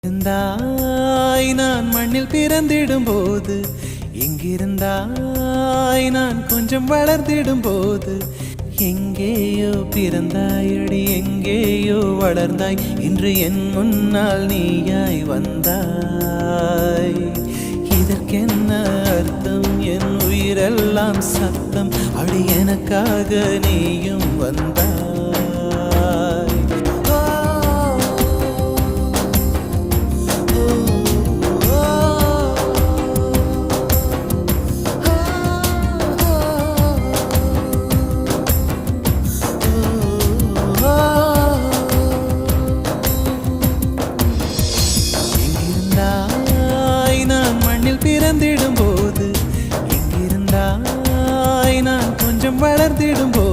இருந்தாய் நான் மண்ணில் பிறந்திடும் போது, எங்கிருந்தாய் நான் கொஞ்சம் வளர்ந்திடும் போது, எங்கேயோ பிறந்தாயடி எங்கேயோ வளர்ந்தாய், இன்று என் முன்னால் நீயாய் வந்தாய். இதற்கென்ன அர்த்தம்? என் உயிரெல்லாம் சத்தம், அடி எனக்காக நீயும் வந்தாய். பிறந்திடும் போது, எங்கிருந்தாய் நான் கொஞ்சம் வளர்ந்திடும் போது,